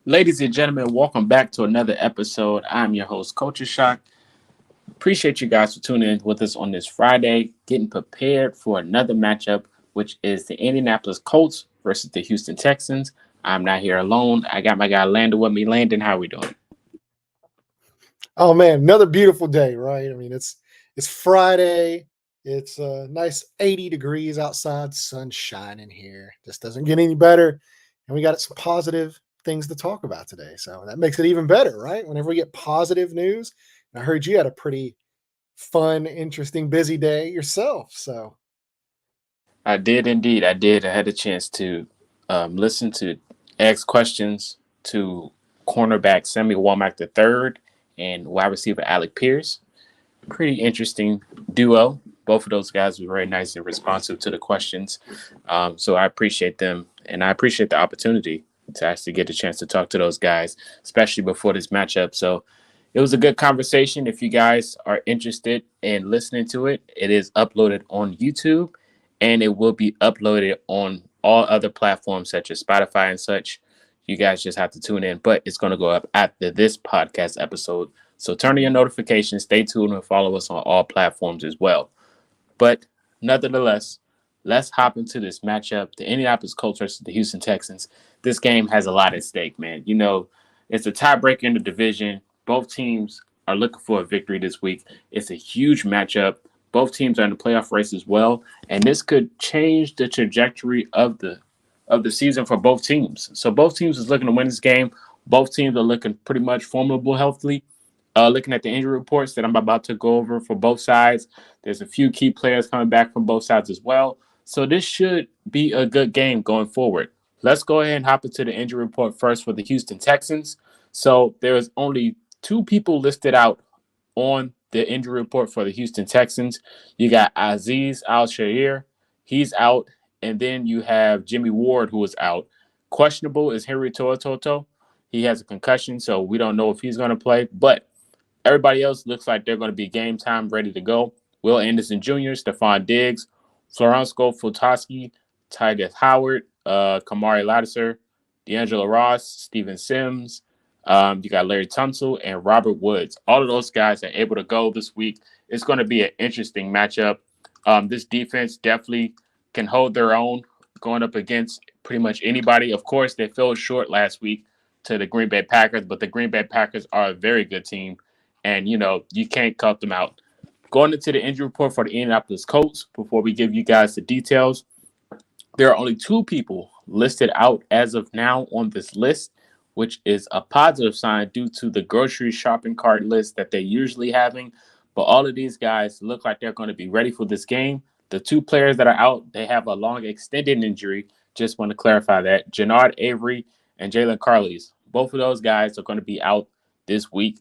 Ladies and gentlemen, welcome back to another episode. I'm your host, Culture Shock. Appreciate you guys for tuning in with us on this Friday, getting prepared for another matchup, which is the Indianapolis Colts versus the Houston Texans. I'm not here alone. I got my guy Landon with me. Landon, how we doing? Oh man, another beautiful day, right? I mean, it's Friday. It's nice 80 degrees outside, sun shining here. Just doesn't get any better. And we got some positive things to talk about today. So that makes it even better, right? Whenever we get positive news. And I heard you had a pretty fun, interesting, busy day yourself. So I did indeed. I did. I had a chance to listen to ask questions to cornerback Sammy Womack III and wide receiver Alec Pierce. Pretty interesting duo. Both of those guys were very nice and responsive to the questions. So I appreciate them, and I appreciate the opportunity to actually get a chance to talk to those guys, especially before this matchup. So it was a good conversation. If you guys are interested in listening to it, it is uploaded on YouTube, and it will be uploaded on all other platforms such as Spotify and such. You guys just have to tune in, but it's going to go up after this podcast episode. So turn on your notifications, stay tuned, and follow us on all platforms as well. But nonetheless, let's hop into this matchup. The Indianapolis Colts versus the Houston Texans. This game has a lot at stake, man. You know, it's a tiebreaker in the division. Both teams are looking for a victory this week. It's a huge matchup. Both teams are in the playoff race as well, and this could change the trajectory of the season for both teams. So both teams is looking to win this game. Both teams are looking pretty much formidable healthily. Looking at the injury reports that I'm about to go over for both sides, there's a few key players coming back from both sides as well. So this should be a good game going forward. Let's go ahead and hop into the injury report first for the Houston Texans. So there's only two people listed out on the injury report for the Houston Texans. You got Aziz Al-Shair. He's out. And then you have Jimmy Ward, who is out. Questionable is Henry To'oto'o. He has a concussion, so we don't know if he's going to play. But everybody else looks like they're going to be game time, ready to go. Will Anderson Jr., Stephon Diggs, Florensko Futoski, Tygus Howard, Kamari Lattiser, D'Angelo Ross, Steven Sims. You got Larry Tunsil and Robert Woods. All of those guys are able to go this week. It's going to be an interesting matchup. This defense definitely can hold their own going up against pretty much anybody. Of course, they fell short last week to the Green Bay Packers, but the Green Bay Packers are a very good team, and you can't cut them out. Going into the injury report for the Indianapolis Colts, before we give you guys the details, there are only two people listed out as of now on this list, which is a positive sign due to the grocery shopping cart list that they're usually having. But all of these guys look like they're going to be ready for this game. The two players that are out, they have a long extended injury. Just want to clarify that. Jannard Avery and Jalen Carles. Both of those guys are going to be out this week.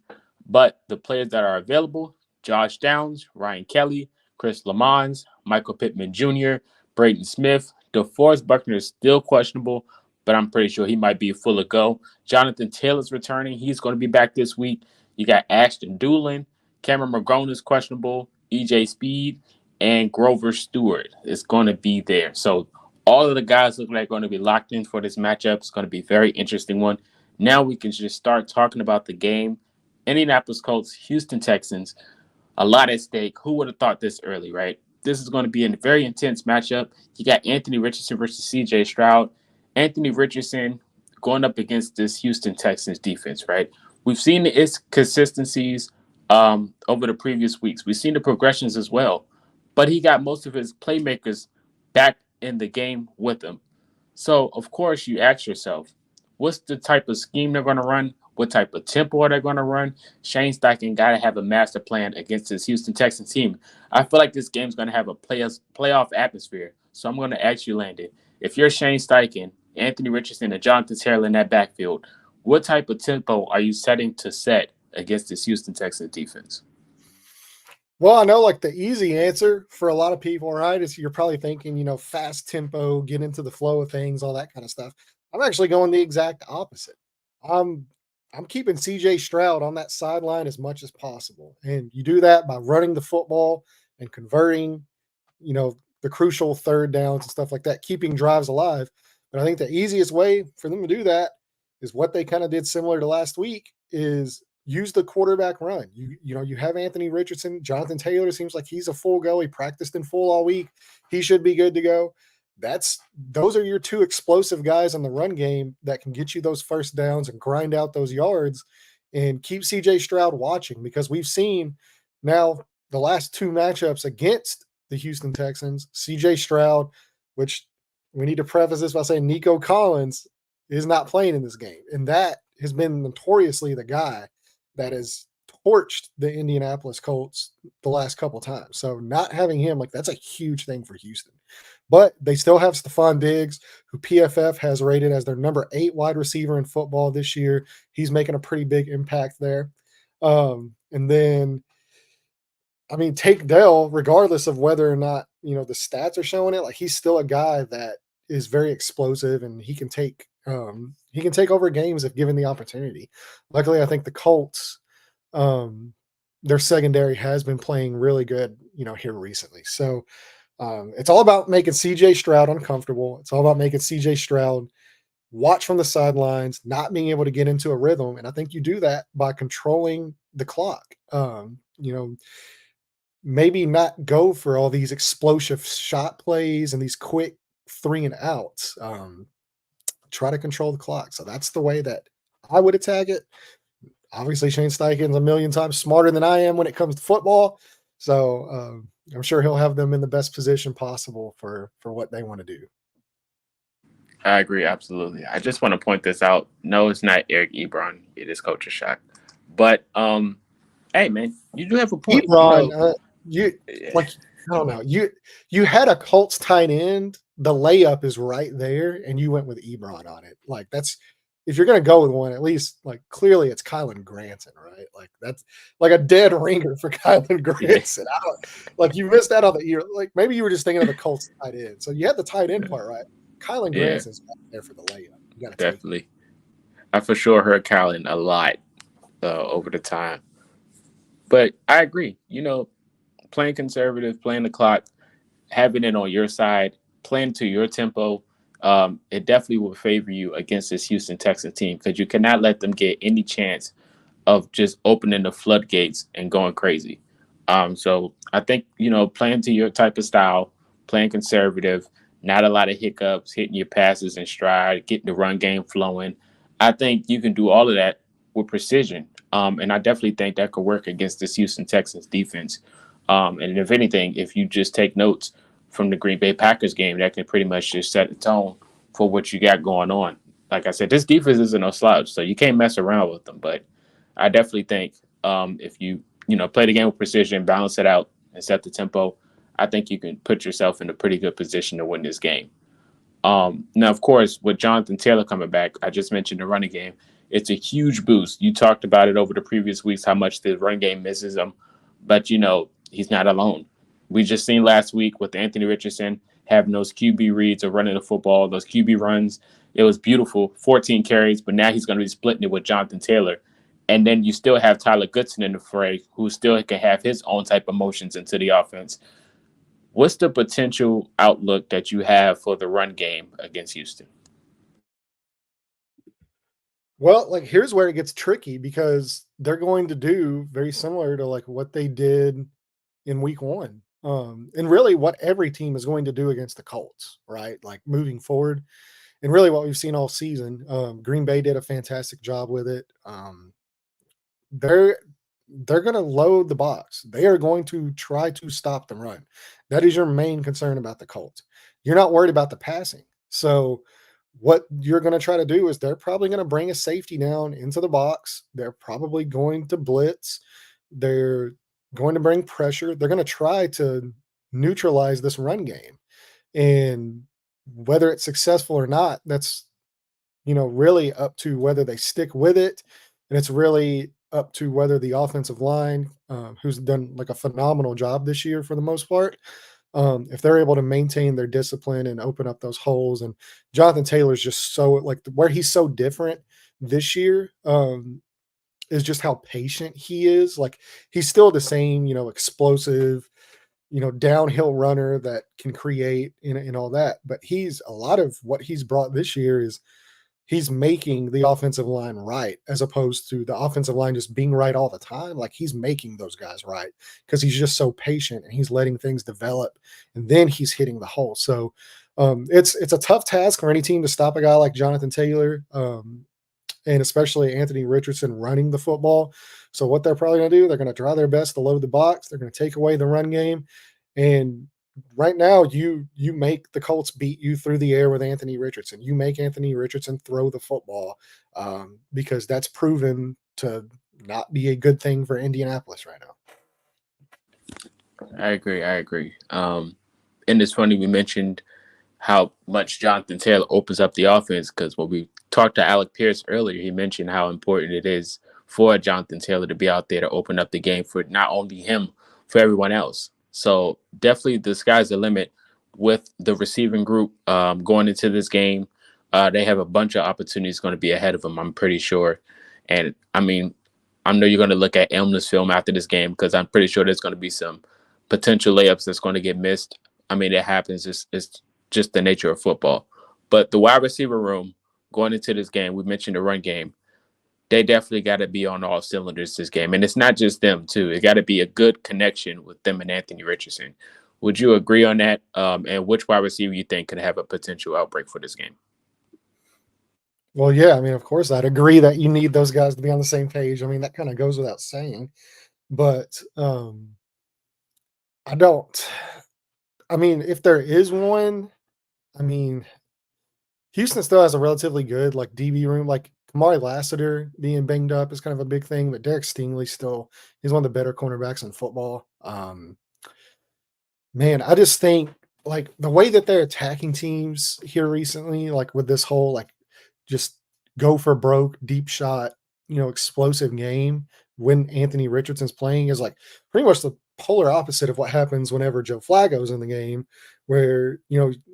But the players that are available, Josh Downs, Ryan Kelly, Chris Lamons, Michael Pittman Jr., Braden Smith. DeForest Buckner is still questionable, but I'm pretty sure he might be full of go. Jonathan Taylor's returning. He's going to be back this week. You got Ashton Doolin. Cameron McGrone is questionable. EJ Speed and Grover Stewart is going to be there. So all of the guys look like going to be locked in for this matchup. It's going to be a very interesting one. Now we can just start talking about the game. Indianapolis Colts, Houston Texans. A lot at stake. Who would have thought this early, right? This is going to be a very intense matchup. You got Anthony Richardson versus CJ Stroud. Anthony Richardson going up against this Houston Texans defense, right? We've seen its consistencies over the previous weeks. We've seen the progressions as well. But he got most of his playmakers back in the game with him. So, of course, you ask yourself, what's the type of scheme they're going to run? What type of tempo are they going to run? Shane Steichen got to have a master plan against this Houston Texans team. I feel like this game's going to have a playoff atmosphere. So I'm going to ask you, Landon, if you're Shane Steichen, Anthony Richardson, and Jonathan Taylor in that backfield, what type of tempo are you setting to set against this Houston Texans defense? well, I know like the easy answer for a lot of people, right, is you're probably thinking, fast tempo, get into the flow of things, all that kind of stuff. I'm actually going the exact opposite. I'm I'm keeping CJ Stroud on that sideline as much as possible. And you do that by running the football and converting, the crucial third downs and stuff like that, keeping drives alive. But I think the easiest way for them to do that is what they kind of did similar to last week is use the quarterback run. You have Anthony Richardson. Jonathan Taylor seems like he's a full go. He practiced in full all week. He should be good to go. Those are your two explosive guys in the run game that can get you those first downs and grind out those yards and keep CJ Stroud watching, because we've seen now the last two matchups against the Houston Texans, CJ Stroud, which we need to preface this by saying Nico Collins is not playing in this game. And that has been notoriously the guy that has torched the Indianapolis Colts the last couple times. So not having him, like, that's a huge thing for Houston. But they still have Stephon Diggs, who PFF has rated as their number 8 wide receiver in football this year. He's making a pretty big impact there. And then, I mean, Tank Dell, regardless of whether or not, the stats are showing it, like, he's still a guy that is very explosive, and he can take over games if given the opportunity. Luckily, I think the Colts, their secondary has been playing really good, here recently. So it's all about making CJ Stroud uncomfortable. It's all about making CJ Stroud watch from the sidelines, not being able to get into a rhythm. And I think you do that by controlling the clock. Maybe not go for all these explosive shot plays and these quick 3 and outs. Try to control the clock. So that's the way that I would attack it. Obviously, Shane Steichen's a million times smarter than I am when it comes to football. So I'm sure he'll have them in the best position possible for what they want to do. I agree, absolutely. I just want to point this out. No, it's not Eric Ebron. It is Coach Shot. But hey, man, you do have a point. Ebron, I don't know. You had a Colts tight end. The layup is right there, and you went with Ebron on it. Like, that's, if you're gonna go with one, at least, like, clearly it's Kylan Granson, right? Like, that's like a dead ringer for Kylan Granson. You missed out on the ear. Like, maybe you were just thinking of the Colts tight end. So you had the tight end part right. Kylan Granson's back there for the layup. You gotta definitely. I for sure heard Kylan a lot over the time, but I agree. Playing conservative, playing the clock, having it on your side, playing to your tempo, it definitely will favor you against this Houston Texans team, because you cannot let them get any chance of just opening the floodgates and going crazy. So I think, playing to your type of style, playing conservative, not a lot of hiccups, hitting your passes in stride, getting the run game flowing. I think you can do all of that with precision. And I definitely think that could work against this Houston Texans defense. And if anything, if you just take notes from the Green Bay Packers game, that can pretty much just set the tone for what you got going on. Like I said, this defense isn't no slouch, so you can't mess around with them. But I definitely think if you play the game with precision, balance it out, and set the tempo, I think you can put yourself in a pretty good position to win this game. Now, of course, with Jonathan Taylor coming back, I just mentioned the running game. It's a huge boost. You talked about it over the previous weeks, how much the run game misses him. But, he's not alone. We just seen last week with Anthony Richardson having those QB reads or running the football, those QB runs. It was beautiful, 14 carries, but now he's going to be splitting it with Jonathan Taylor. And then you still have Tyler Goodson in the fray, who still can have his own type of motions into the offense. What's the potential outlook that you have for the run game against Houston? Well, like, here's where it gets tricky, because they're going to do very similar to like what they did in week 1. And really what every team is going to do against the Colts, right? Like, moving forward, and really what we've seen all season. Green Bay did a fantastic job with it. They're going to load the box. They are going to try to stop the run. That is your main concern about the Colts. You're not worried about the passing. So what you're going to try to do is they're probably going to bring a safety down into the box. They're probably going to blitz. They're going to bring pressure. They're going to try to neutralize this run game. And whether it's successful or not, that's, really up to whether they stick with it. And it's really up to whether the offensive line, who's done like a phenomenal job this year for the most part, if they're able to maintain their discipline and open up those holes. And Jonathan Taylor's just so, like, where he's so different this year is just how patient he is. Like, he's still the same, explosive, downhill runner that can create and all that. But a lot of what he's brought this year is he's making the offensive line right, as opposed to the offensive line just being right all the time. Like, he's making those guys right because he's just so patient and he's letting things develop, and then he's hitting the hole. So it's a tough task for any team to stop a guy like Jonathan Taylor. And especially Anthony Richardson running the football. So what they're probably going to do, they're going to try their best to load the box. They're going to take away the run game. And right now, you make the Colts beat you through the air with Anthony Richardson. You make Anthony Richardson throw the football because that's proven to not be a good thing for Indianapolis right now. I agree. I agree. And it's funny we mentioned how much Jonathan Taylor opens up the offense because when we talked to Alec Pierce earlier, he mentioned how important it is for Jonathan Taylor to be out there to open up the game for not only him, for everyone else. So definitely the sky's the limit with the receiving group going into this game. They have a bunch of opportunities going to be ahead of them, I'm pretty sure. And I mean, I know you're going to look at Elmler's film after this game because I'm pretty sure there's going to be some potential layups that's going to get missed. I mean, it happens. It's just the nature of football. But the wide receiver room going into this game, we mentioned the run game. They definitely got to be on all cylinders this game. And it's not just them, too. It got to be a good connection with them and Anthony Richardson. Would you agree on that? And which wide receiver you think could have a potential outbreak for this game? Well, yeah, I mean, of course, I'd agree that you need those guys to be on the same page. I mean, that kind of goes without saying. But I don't. I mean, if there is one, I mean, Houston still has a relatively good like DB room. Like Kamari Lassiter being banged up is kind of a big thing, but Derek Stingley still he's one of the better cornerbacks in football. Man, I just think like the way that they're attacking teams here recently, like with this whole like just go for broke, deep shot, explosive game when Anthony Richardson's playing is like pretty much the polar opposite of what happens whenever Joe Flacco's in the game, where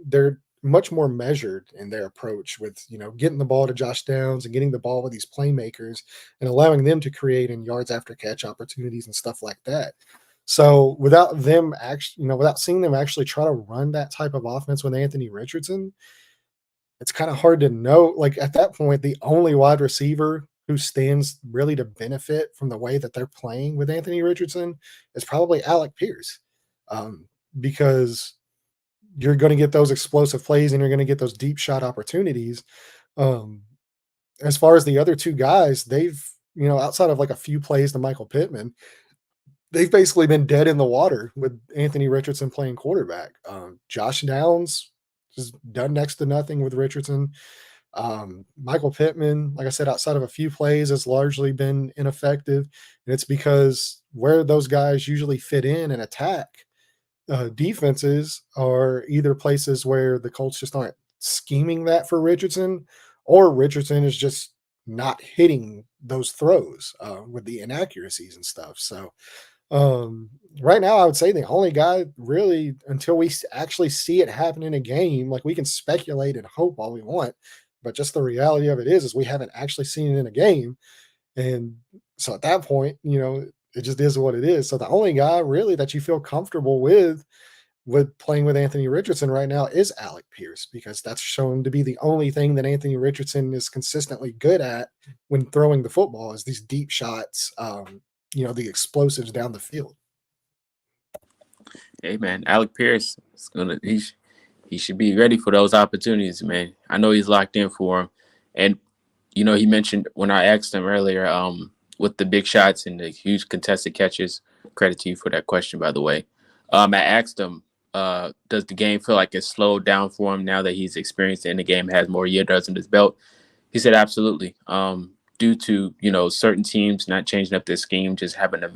they're much more measured in their approach with getting the ball to Josh Downs and getting the ball with these playmakers and allowing them to create in yards after catch opportunities and stuff like that. So without them actually, without seeing them actually try to run that type of offense with Anthony Richardson, it's kind of hard to know. Like at that point, the only wide receiver who stands really to benefit from the way that they're playing with Anthony Richardson is probably Alec Pierce, because you're going to get those explosive plays and you're going to get those deep shot opportunities. Um, as far as the other two guys, they've, outside of like a few plays to Michael Pittman, they've basically been dead in the water with Anthony Richardson playing quarterback. Josh Downs has done next to nothing with Richardson. Michael Pittman, like I said, outside of a few plays, has largely been ineffective. And it's because where those guys usually fit in and attack defenses are either places where the Colts just aren't scheming that for Richardson, or Richardson is just not hitting those throws with the inaccuracies and stuff. So right now, I would say the only guy really, until we actually see it happen in a game, like we can speculate and hope all we want, but just the reality of it is we haven't actually seen it in a game. And so at that point, it just is what it is. So the only guy really that you feel comfortable with playing with Anthony Richardson right now is Alec Pierce, because that's shown to be the only thing that Anthony Richardson is consistently good at when throwing the football is these deep shots, the explosives down the field. Hey man, Alec Pierce is he should be ready for those opportunities, man. I know he's locked in for him, and he mentioned when I asked him earlier, with the big shots and the huge contested catches. Credit to you for that question, by the way. I asked him, does the game feel like it's slowed down for him now that he's experienced in the game, has more years under his belt? He said absolutely. Due to certain teams not changing up their scheme, just having a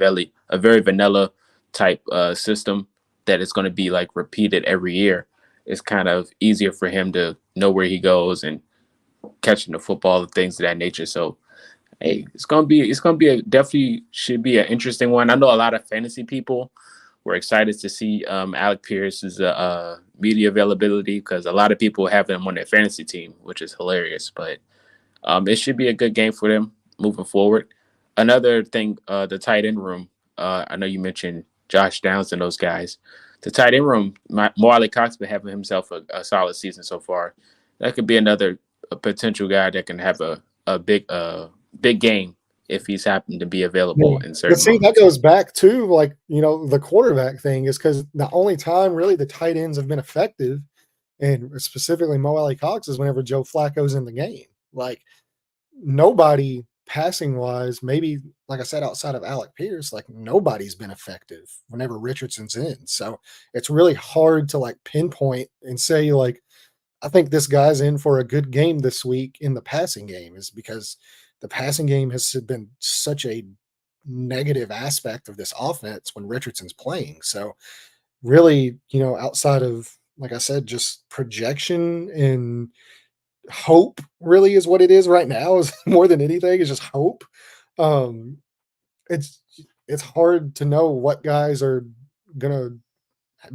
very vanilla type system that is going to be like repeated every year. It's kind of easier for him to know where he goes and catching the football and things of that nature. So hey, it's gonna be definitely should be an interesting one. I know a lot of fantasy people were excited to see Alec Pierce's media availability because a lot of people have him on their fantasy team, which is hilarious. But it should be a good game for them moving forward. Another thing, the tight end room. I know you mentioned Josh Downs and those guys. The tight end room, Marley Cox been having himself a solid season so far. That could be another a potential guy that can have a big game if he's happened to be available Yeah. in But certain see, that moments. goes back to like, the quarterback thing is because the only time really the tight ends have been effective, and specifically Mo Alley Cox, is whenever Joe Flacco's in the game. Like nobody passing wise, maybe like I said, outside of Alec Pierce, like nobody's been effective whenever Richardson's in. So it's really hard to like pinpoint and say like I think this guy's in for a good game this week in the passing game, is because the passing game has been such a negative aspect of this offense when Richardson's playing. So really, outside of like I said, just projection and hope really is what it is right now, is more than anything is just hope. Um it's it's hard to know what guys are gonna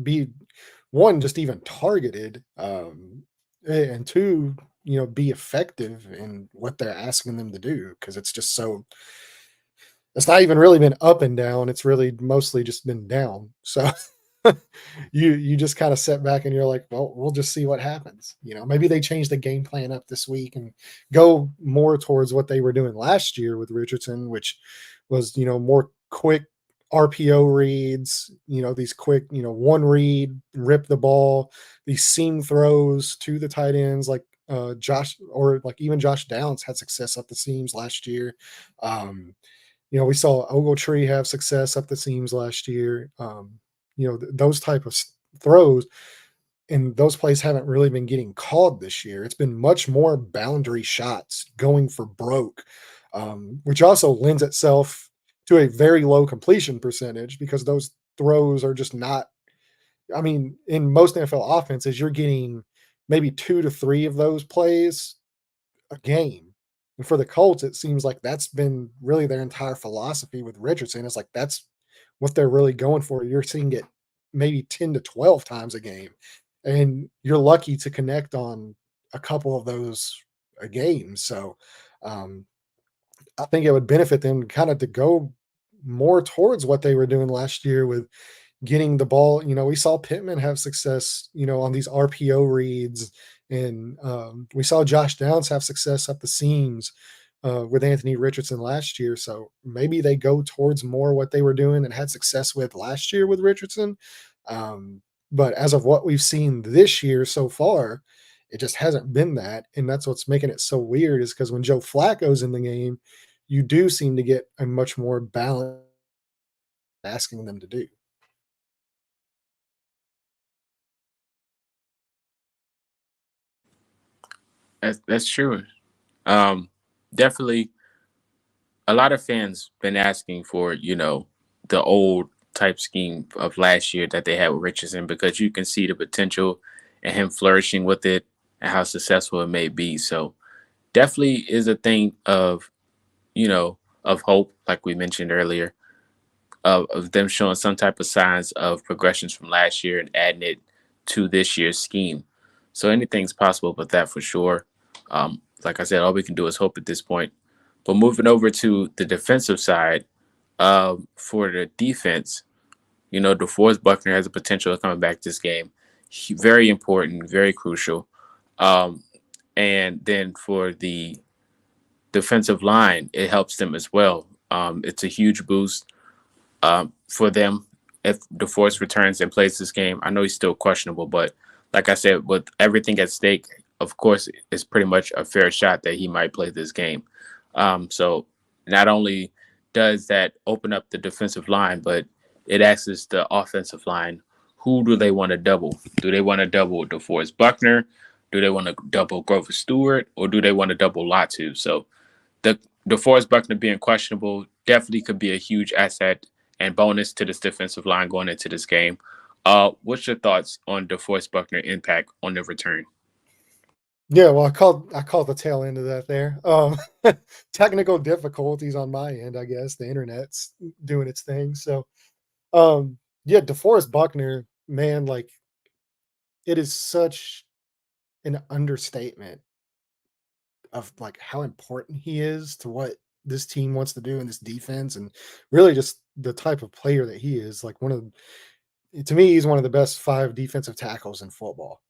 be, one, just even targeted, and two, be effective in what they're asking them to do, because it's just so it's not even really been up and down, it's really mostly just been down. So you just kind of sit back and you're like, well, we'll just see what happens. Maybe they change the game plan up this week and go more towards what they were doing last year with Richardson, which was, more quick RPO reads, these quick, one read, rip the ball, these seam throws to the tight ends, like Josh, or like even Josh Downs had success up the seams last year. We saw Ogletree have success up the seams last year. Those type of throws, and those plays haven't really been getting called this year. It's been much more boundary shots going for broke, which also lends itself to a very low completion percentage, because those throws are just not. I mean, in most NFL offenses, you're getting maybe 2 to 3 of those plays a game. And for the Colts, it seems like that's been really their entire philosophy with Richardson. It's like that's what they're really going for. You're seeing it maybe 10 to 12 times a game. And you're lucky to connect on a couple of those a game. So um, I think it would benefit them kind of to go more towards what they were doing last year with getting the ball. We saw Pittman have success, on these RPO reads, and we saw Josh Downs have success up the seams with Anthony Richardson last year. So maybe they go towards more what they were doing and had success with last year with Richardson. Um, but as of what we've seen this year so far, it just hasn't been that. And that's what's making it so weird, is because when Joe Flacco's in the game, you do seem to get a much more balance asking them to do. That's true. Um, Definitely, a lot of fans been asking for the old type scheme of last year that they had with Richardson, because you can see the potential and him flourishing with it and how successful it may be. So definitely is a thing of you know of hope, like we mentioned earlier, of them showing some type of signs of progressions from last year and adding it to this year's scheme. So anything's possible with that for sure. Like I said, all we can do is hope at this point. But moving over to the defensive side, for the defense, DeForest Buckner has a potential of coming back this game. Very important, very crucial. Um, and then for the defensive line, it helps them as well. It's a huge boost for them if DeForest returns and plays this game. I know he's still questionable, but like I said, with everything at stake, of course, it's pretty much a fair shot that he might play this game. So not only does that open up the defensive line, but it asks the offensive line, who do they want to double? Do they want to double DeForest Buckner? Do they want to double Grover Stewart? Or do they want to double Latu? So the DeForest Buckner being questionable definitely could be a huge asset and bonus to this defensive line going into this game. What's your thoughts on DeForest Buckner impact on the return? Yeah, well, I called the tail end of that there. Technical difficulties on my end, I guess. The internet's doing its thing. So, yeah, DeForest Buckner, man, like it is such an understatement of like how important he is to what this team wants to do in this defense, and really just the type of player that he is. Like one of to me, he's one of the best 5 defensive tackles in football.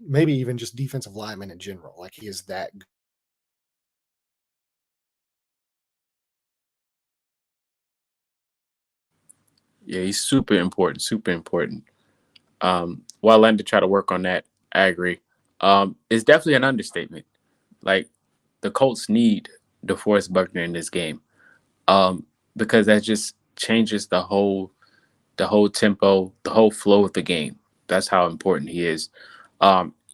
Maybe even just defensive linemen in general. Like he is that. Yeah, he's super important, super important. While London try to work on that, I agree. It's definitely an understatement. Like the Colts need DeForest Buckner in this game, because that just changes the whole tempo, the whole flow of the game. That's how important he is.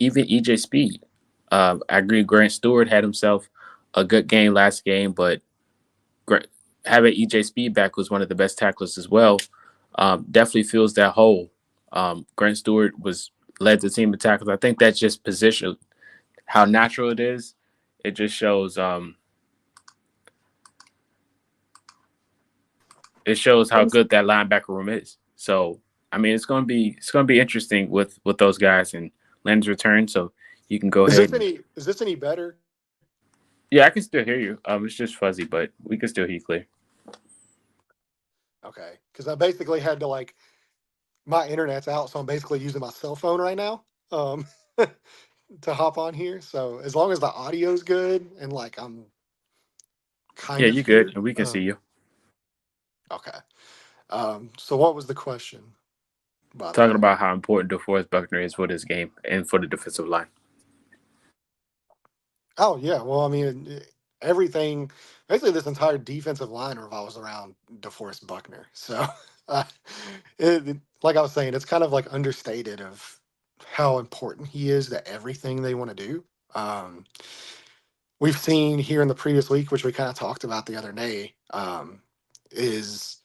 Even EJ Speed. I agree. Grant Stewart had himself a good game last game, but having EJ Speed back was one of the best tacklers as well. Definitely fills that hole. Grant Stewart was led the team in tackles. I think that's just position how natural it is. It just shows it shows how good that linebacker room is. So I mean, it's gonna be interesting with those guys and Len's return. So you can go ahead and Is this any better? yeah, I can still hear you. It's just fuzzy, but we can still hear you clear. Okay, because I basically had to like my internet's out, so I'm basically using my cell phone right now to hop on here. So as long as the audio's good and like I'm Yeah, kind of you good, here, and we can see you. okay. So what was the question, by the Talking way? about how important DeForest Buckner is for this game and for the defensive line. Oh yeah, well I mean everything, basically this entire defensive line revolves around DeForest Buckner. So uh, like I was saying, it's kind of like understated of how important he is to everything they want to do. Um, we've seen here in the previous week, which we kind of talked about the other day, is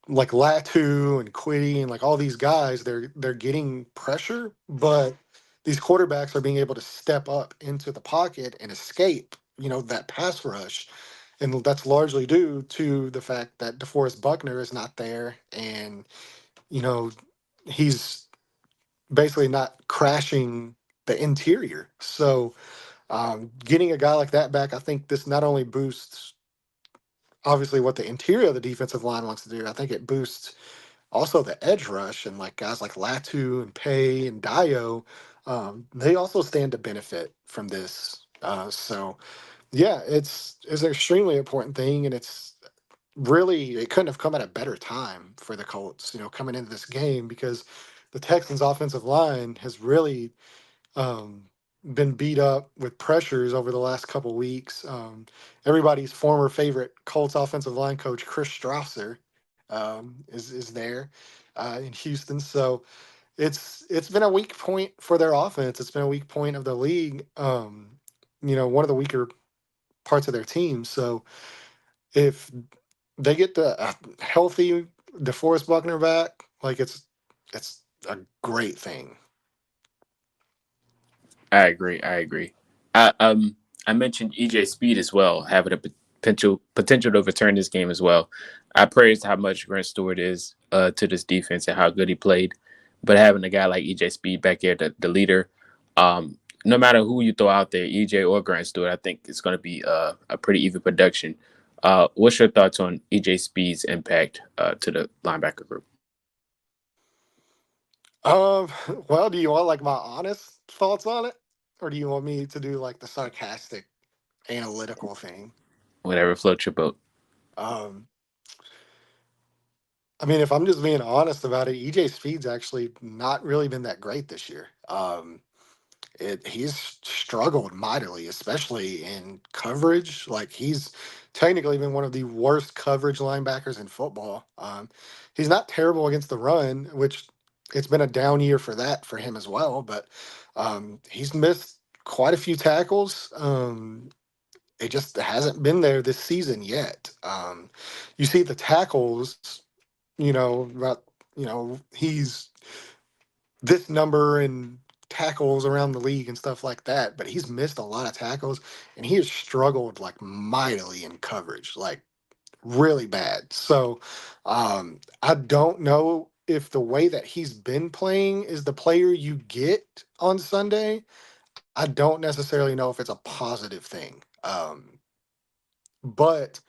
like Latu and Quiddy and like all these guys, they're getting pressure, but these quarterbacks are being able to step up into the pocket and escape, that pass rush. And that's largely due to the fact that DeForest Buckner is not there and, you know, he's basically not crashing the interior. So getting a guy like that back, I think this not only boosts obviously what the interior of the defensive line wants to do, I think it boosts also the edge rush and like guys like Latu and Pay and Dio, they also stand to benefit from this. So yeah, it's an extremely important thing, and it's really it couldn't have come at a better time for the Colts, coming into this game because the Texans' offensive line has really um, been beat up with pressures over the last couple weeks. Everybody's former favorite Colts offensive line coach Chris Strasser is there in Houston. So it's been a weak point for their offense. It's been a weak point of the league. One of the weaker parts of their team. So if they get the healthy DeForest Buckner back, like it's a great thing. I agree. I agree. I mentioned EJ Speed as well, having a potential to return this game as well. I praised how much Grant Stewart is to this defense and how good he played, but having a guy like EJ Speed back here, the leader, no matter who you throw out there, EJ or Grant Stewart, I think it's going to be a pretty even production. What's your thoughts on EJ Speed's impact to the linebacker group? Um, well, do you want like my honest thoughts on it, or do you want me to do like the sarcastic, analytical thing? Whatever floats your boat. Um, I mean, if I'm just being honest about it, EJ Speed's actually not really been that great this year. He's struggled mightily, especially in coverage. Like he's technically been one of the worst coverage linebackers in football. He's not terrible against the run, which it's been a down year for that for him as well. But he's missed quite a few tackles. It just hasn't been there this season yet. You see the tackles, about he's this number and tackles around the league and stuff like that, but he's missed a lot of tackles and he has struggled like mightily in coverage, like really bad. So I don't know if the way that he's been playing is the player you get on Sunday. I don't necessarily know if it's a positive thing. But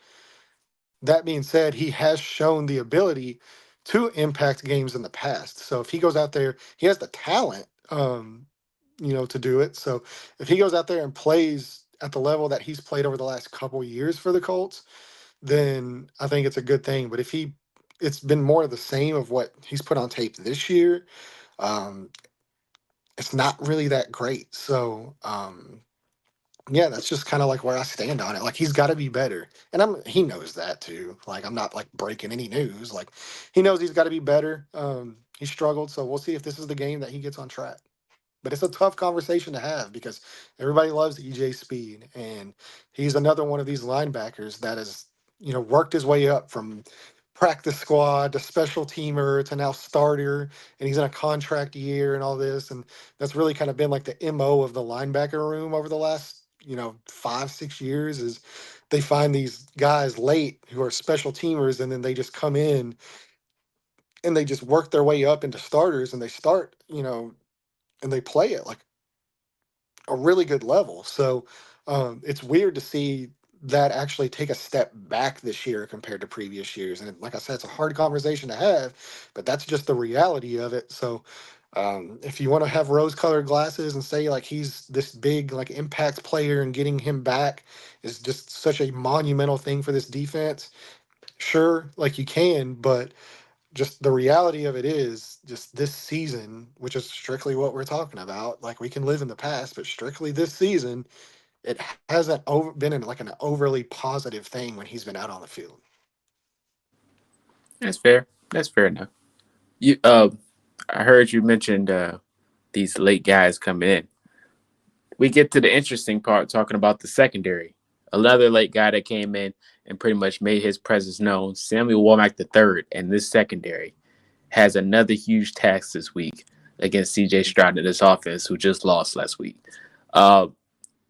that being said, he has shown the ability to impact games in the past. So if he goes out there, he has the talent, to do it. So if he goes out there and plays at the level that he's played over the last couple years for the Colts, then I think it's a good thing. But if it's been more of the same of what he's put on tape this year. Um, it's not really that great. So yeah, that's just kind of like where I stand on it. Like he's got to be better, and he knows that too. Like I'm not like breaking any news. Like he knows he's got to be better. He struggled, so we'll see if this is the game that he gets on track. But it's a tough conversation to have because everybody loves EJ Speed, and he's another one of these linebackers that has worked his way up from practice squad to special teamer to now starter, and he's in a contract year and all this, and that's really kind of been like the MO of the linebacker room over the last 5-6 years is they find these guys late who are special teamers, and then they just come in and they just work their way up into starters, and they start and they play it like a really good level. So it's weird to see that actually take a step back this year compared to previous years. And like I said, it's a hard conversation to have, but that's just the reality of it. So if you want to have rose-colored glasses and say like he's this big like impact player and getting him back is just such a monumental thing for this defense, sure, like you can, but just the reality of it is just this season, which is strictly what we're talking about. Like we can live in the past, but strictly this season, it hasn't been in like an overly positive thing when he's been out on the field. That's fair. That's fair enough. You, I heard you mentioned these late guys coming in. We get to the interesting part talking about the secondary. Another late guy that came in and pretty much made his presence known, Samuel Womack III, and this secondary has another huge task this week against CJ Stroud in this offense, who just lost last week. Uh,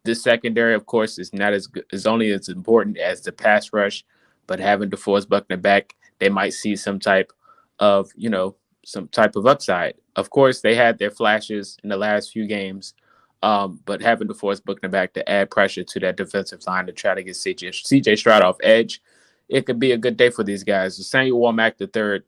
this secondary, of course, is not as good, is only as important as the pass rush, but having DeForest Buckner back, they might see some type of upside. Of course, they had their flashes in the last few games, but having DeForest Buckner back to add pressure to that defensive line to try to get CJ Stroud off edge, it could be a good day for these guys. Samuel Womack III,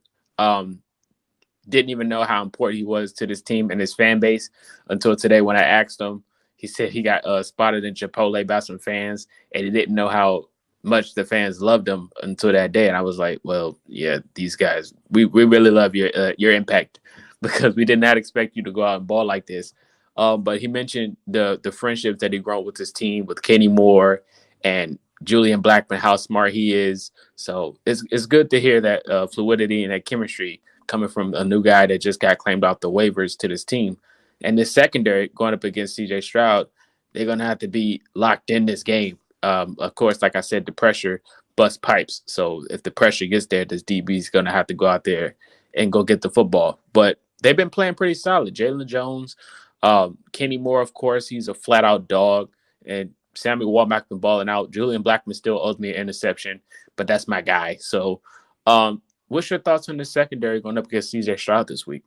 didn't even know how important he was to this team and his fan base until today when I asked him. He said he got spotted in Chipotle by some fans, and he didn't know how much the fans loved him until that day. And I was like, well, yeah, these guys, we really love your impact because we did not expect you to go out and ball like this. But he mentioned the friendships that he grown with his team, with Kenny Moore and Julian Blackman, how smart he is. So it's good to hear that fluidity and that chemistry coming from a new guy that just got claimed off the waivers to this team. And this secondary going up against CJ Stroud, they're going to have to be locked in this game. Of course, like I said, the pressure busts pipes. So if the pressure gets there, this DB is going to have to go out there and go get the football. But they've been playing pretty solid. Jalen Jones, Kenny Moore, of course, he's a flat out dog. And Samuel Womack been balling out. Julian Blackman still owes me an interception, but that's my guy. So what's your thoughts on the secondary going up against CJ Stroud this week?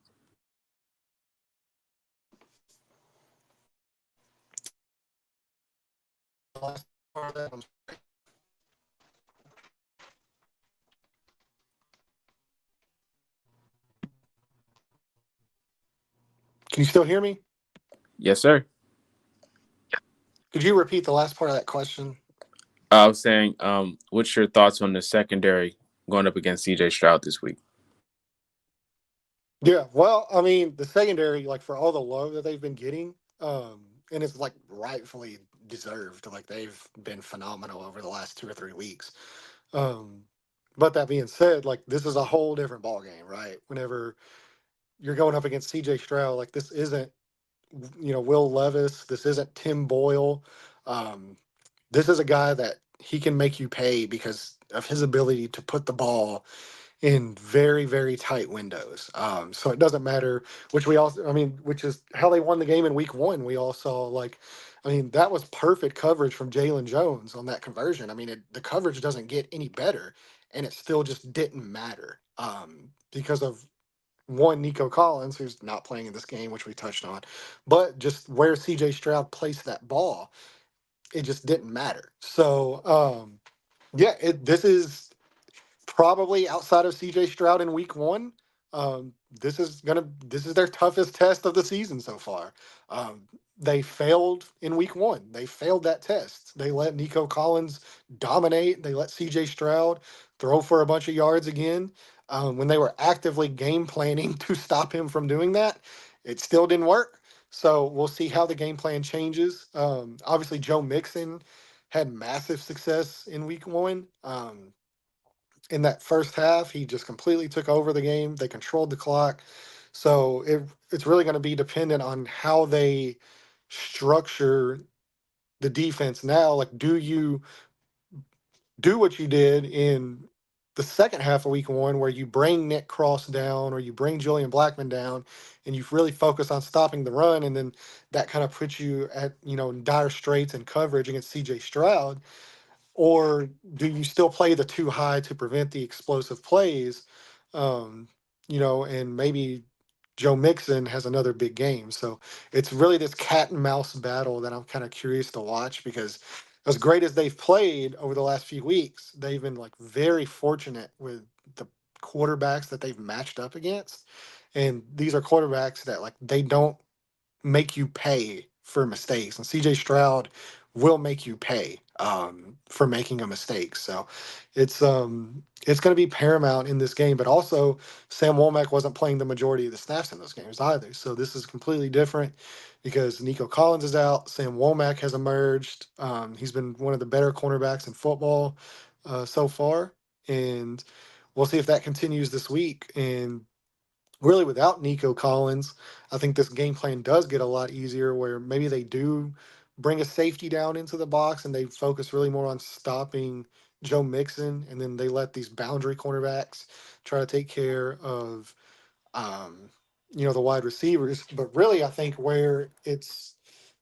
Can you still hear me? Yes, sir. Could you repeat the last part of that question? I was saying, what's your thoughts on the secondary going up against CJ Stroud this week? Yeah, well, I mean, the secondary, like for all the love that they've been getting, and it's like rightfully deserved. Like they've been phenomenal over the last 2 or 3 weeks. Um, but that being said, like this is a whole different ball game, right? Whenever you're going up against CJ Stroud, like this isn't, Will Levis, this isn't Tim Boyle. Um, this is a guy that he can make you pay because of his ability to put the ball in very, very tight windows. So it doesn't matter, which we also, I mean, which is how they won the game in week 1. We all saw, like, I mean, that was perfect coverage from Jalen Jones on that conversion. I mean, the coverage doesn't get any better, and it still just didn't matter because of one, Nico Collins, who's not playing in this game, which we touched on, but just where CJ Stroud placed that ball, it just didn't matter. So, yeah, this is probably outside of CJ Stroud in week one, this is their toughest test of the season so far. Um, they failed in week one. They failed that test. They let Nico Collins dominate. They let CJ Stroud throw for a bunch of yards again. When they were actively game planning to stop him from doing that, it still didn't work. So we'll see how the game plan changes. Obviously, Joe Mixon had massive success in week one. In that first half, he just completely took over the game. They controlled the clock. So it's really going to be dependent on how they structure the defense now. Like, do you do what you did in the second half of week one, where you bring Nick Cross down or you bring Julian Blackman down and you really focus on stopping the run, and then that kind of puts you at, in dire straits and coverage against CJ Stroud? Or do you still play the too high to prevent the explosive plays? Um, and maybe Joe Mixon has another big game. So it's really this cat and mouse battle that I'm kind of curious to watch, because as great as they've played over the last few weeks, they've been like very fortunate with the quarterbacks that they've matched up against. And these are quarterbacks that, like, they don't make you pay for mistakes, and CJ Stroud will make you pay for making a mistake. So it's going to be paramount in this game. But also, Sam Womack wasn't playing the majority of the snaps in those games either. So this is completely different because Nico Collins is out. Sam Womack has emerged. He's been one of the better cornerbacks in football so far, and we'll see if that continues this week. And really, without Nico Collins, I think this game plan does get a lot easier, where maybe they do bring a safety down into the box and they focus really more on stopping Joe Mixon, and then they let these boundary cornerbacks try to take care of um, the wide receivers. But really, I think where it's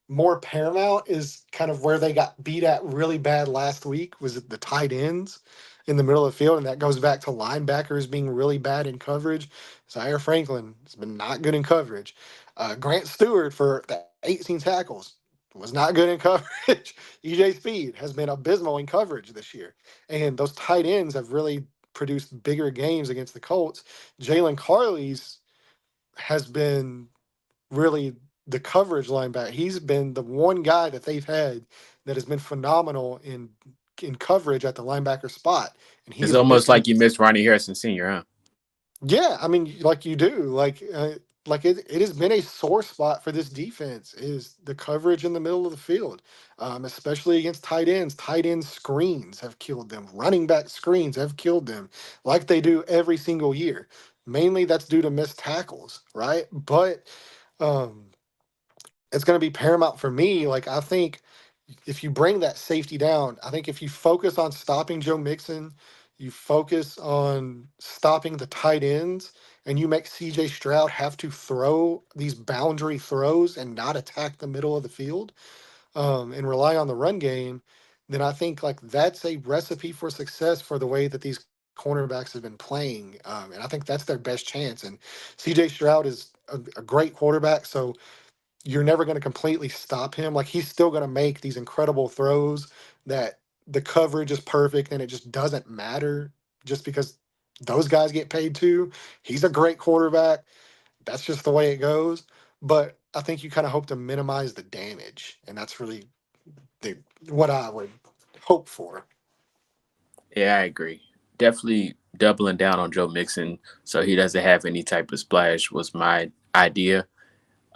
more paramount is kind of where they got beat at really bad last week, was at the tight ends in the middle of the field. And that goes back to linebackers being really bad in coverage. Zaire Franklin has been not good in coverage. Grant Stewart, for the 18 tackles, was not good in coverage. EJ Speed has been abysmal in coverage this year. And those tight ends have really produced bigger games against the Colts. Jalen Carley's has been really the coverage linebacker. He's been the one guy that they've had that has been phenomenal in coverage at the linebacker spot, and It's he's almost missing. like you missed Ronnie Harrison Sr., huh? Yeah, I mean, like you do, like it has been a sore spot for this defense, is the coverage in the middle of the field, especially against tight ends. Tight end screens have killed them. Running back screens have killed them, like they do every single year. Mainly that's due to missed tackles, right? But um, it's going to be paramount for me. Like, I think if you bring that safety down, I think if you focus on stopping Joe Mixon, you focus on stopping the tight ends, and you make CJ Stroud have to throw these boundary throws and not attack the middle of the field, and rely on the run game, then I think like that's a recipe for success for the way that these cornerbacks have been playing. And I think that's their best chance. And CJ Stroud is a great quarterback. So you're never going to completely stop him. Like, he's still going to make these incredible throws that the coverage is perfect and it just doesn't matter, just because those guys get paid too. He's a great quarterback. That's just the way it goes. But I think you kind of hope to minimize the damage, and that's really the what I would hope for. Yeah, I agree. Definitely doubling down on Joe Mixon so he doesn't have any type of splash was my idea.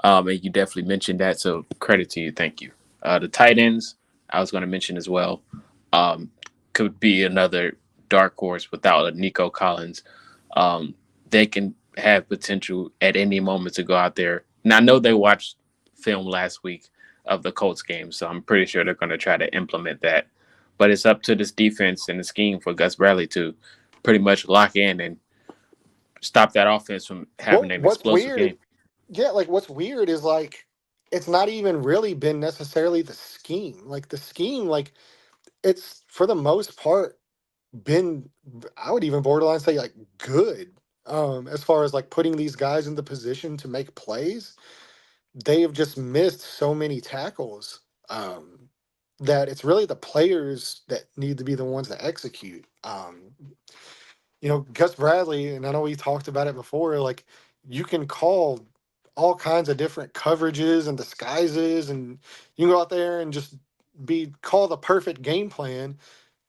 And you definitely mentioned that, so credit to you. Thank you. The tight ends, I was going to mention as well, um, could be another dark horse without a Nico Collins. They can have potential at any moment to go out there. And I know they watched film last week of the Colts game, so I'm pretty sure they're going to try to implement that. But it's up to this defense and the scheme for Gus Bradley to pretty much lock in and stop that offense from having Well, an what's explosive weird, game. yeah, like what's weird is like it's not even really been necessarily the scheme. Like the scheme, like it's for the most part been, I would even borderline say, like, good. As far as like putting these guys in the position to make plays, they have just missed so many tackles, that it's really the players that need to be the ones that execute. Gus Bradley, and I know we talked about it before, like you can call all kinds of different coverages and disguises, and you can go out there and just be call the perfect game plan.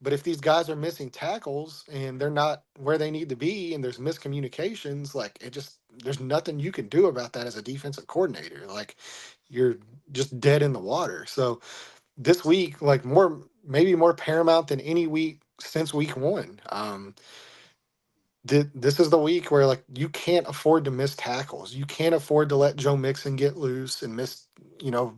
But if these guys are missing tackles and they're not where they need to be and there's miscommunications, like it just there's nothing you can do about that as a defensive coordinator. Like you're just dead in the water. So this week, like maybe more paramount than any week since week one. This is the week where like you can't afford to miss tackles. You can't afford to let Joe Mixon get loose and miss, you know,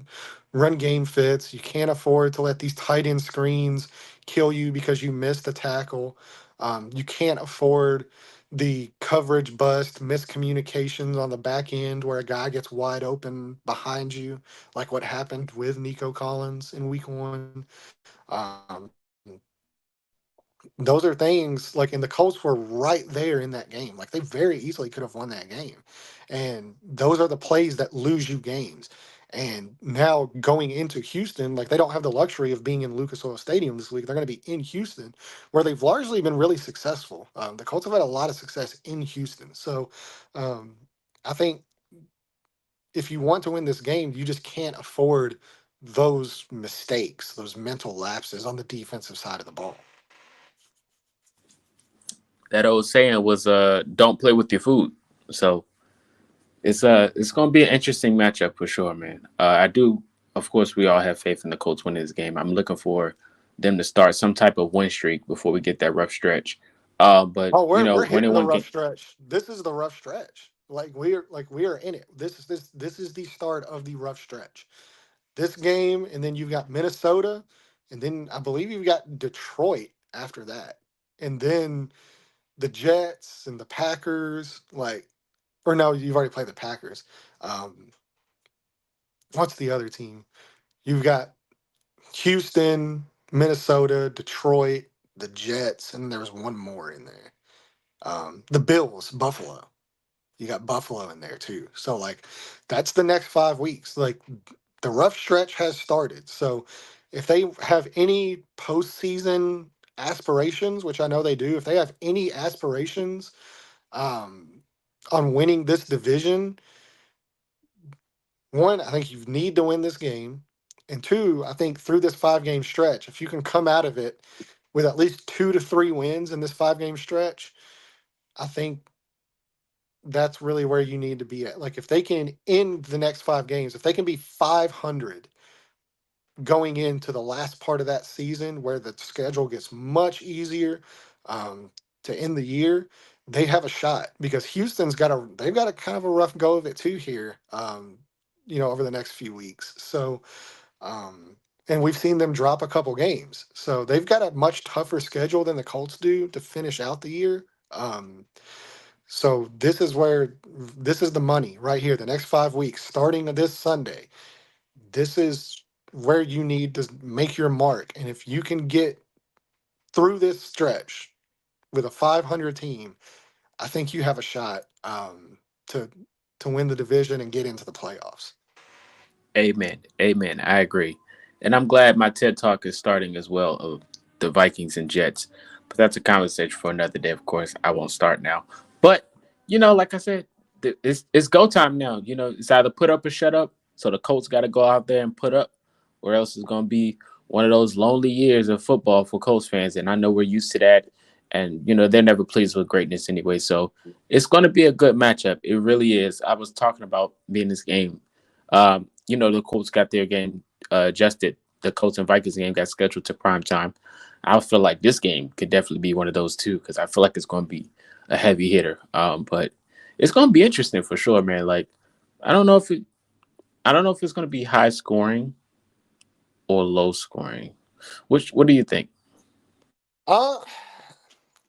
run game fits. You can't afford to let these tight end screens kill you because you missed a tackle. You can't afford the coverage bust, miscommunications on the back end where a guy gets wide open behind you, like what happened with Nico Collins in week one. Those are things like, and the Colts were right there in that game. Like they very easily could have won that game. And those are the plays that lose you games. And now going into Houston, like they don't have the luxury of being in Lucas Oil Stadium this week. They're going to be in Houston, where they've largely been really successful. The Colts have had a lot of success in Houston. So um, I think if you want to win this game, you just can't afford those mistakes, those mental lapses on the defensive side of the ball. That old saying was don't play with your food. So it's gonna be an interesting matchup for sure, man. I do, of course, we all have faith in the Colts winning this game. I'm looking for them to start some type of win streak before we get that rough stretch. But Oh, we're winning hitting the one rough game, stretch. This is the rough stretch. Like we are in it. This is the start of the rough stretch. This game, and then you've got Minnesota, and then I believe you've got Detroit after that, and then the Jets and the Packers. Like, or no, you've already played the Packers. Um, what's the other team? You've got Houston, Minnesota, Detroit, the Jets, and there was one more in there. The Bills, Buffalo. You got Buffalo in there too. So like that's the next 5 weeks. Like the rough stretch has started. So if they have any postseason aspirations, which I know they do, if they have any aspirations um, on winning this division, one, I think you need to win this game. And two, I think through this 5 game stretch, if you can come out of it with at least 2 to 3 wins in this 5 game stretch, I think that's really where you need to be at. Like if they can end the next 5 games, if they can be 500 going into the last part of that season where the schedule gets much easier um, to end the year, they have a shot because they've got a kind of a rough go of it too here, over the next few weeks. So, um, and we've seen them drop a couple games. So they've got a much tougher schedule than the Colts do to finish out the year. So this is the money right here. The next 5 weeks, starting this Sunday, this is where you need to make your mark. And if you can get through this stretch with a 500 team, I think you have a shot to win the division and get into the playoffs. amen, amen. I agree, and I'm glad my TED talk is starting as well of the Vikings and Jets. But that's a conversation for another day. Of course, I won't start now. But like I said, it's go time now. It's either put up or shut up. So the Colts got to go out there and put up, or else it's going to be one of those lonely years of football for Colts fans. And I know we're used to that. And they're never pleased with greatness anyway. So it's going to be a good matchup. It really is. I was talking about being this game. The Colts got their game adjusted. The Colts and Vikings game got scheduled to prime time. I feel like this game could definitely be one of those two because I feel like it's going to be a heavy hitter. But it's going to be interesting for sure, man. Like, I don't know if it, I don't know if it's going to be high scoring or low scoring. What do you think? Uh,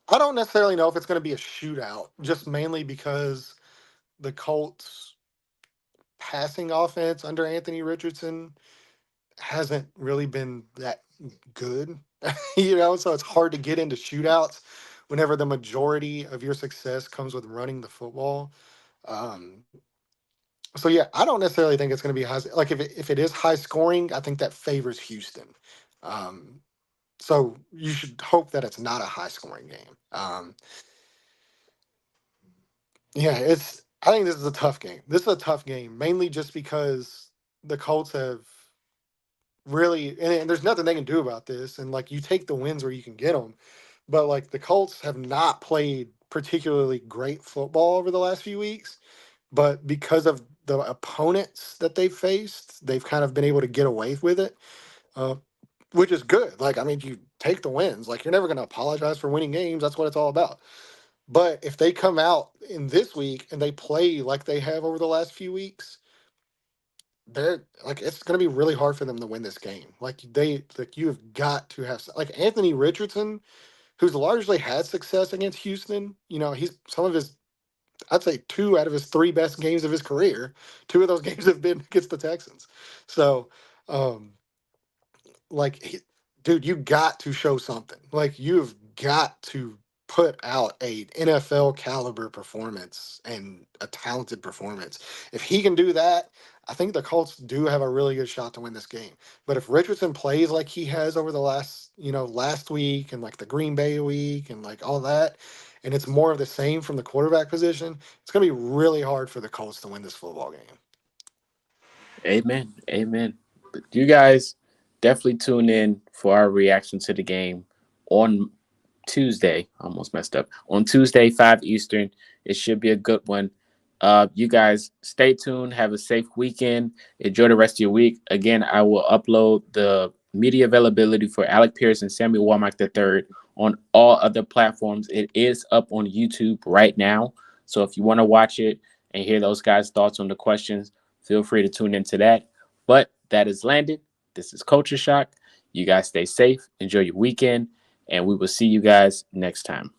I don't necessarily know if it's going to be a shootout, just mainly because the Colts passing offense under Anthony Richardson hasn't really been that good, so it's hard to get into shootouts whenever the majority of your success comes with running the football. Um, so yeah, I don't necessarily think it's going to be high. Like if it is high scoring, I think that favors Houston. Um, so you should hope that it's not a high scoring game. Yeah, I think this is a tough game. This is a tough game, mainly just because the Colts have really, and there's nothing they can do about this. And like, you take the wins where you can get them, but like the Colts have not played particularly great football over the last few weeks. But because of the opponents that they've faced, they've kind of been able to get away with it, uh, which is good. Like, I mean, you take the wins. Like, you're never going to apologize for winning games. That's what it's all about. But if they come out in this week and they play like they have over the last few weeks, they're like, it's going to be really hard for them to win this game. Like, you have got to have, like, Anthony Richardson, who's largely had success against Houston. You know, he's some of his, I'd say, two out of his three best games of his career. Two of those games have been against the Texans. So, um, like, dude, you got to show something. Like, you've got to put out a NFL caliber performance and a talented performance. If he can do that, I think the Colts do have a really good shot to win this game. But if Richardson plays like he has over the last week and like the Green Bay week and like all that, and it's more of the same from the quarterback position, it's going to be really hard for the Colts to win this football game. Amen. Amen. But you guys definitely tune in for our reaction to the game on Tuesday. Almost messed up. On Tuesday, 5 Eastern. It should be a good one. You guys stay tuned. Have a safe weekend. Enjoy the rest of your week. Again, I will upload the media availability for Alec Pierce and Sammy Womack III on all other platforms. It is up on YouTube right now. So if you want to watch it and hear those guys' thoughts on the questions, feel free to tune into that. But that is Landon. This is Culture Shock. You guys stay safe. Enjoy your weekend. And we will see you guys next time.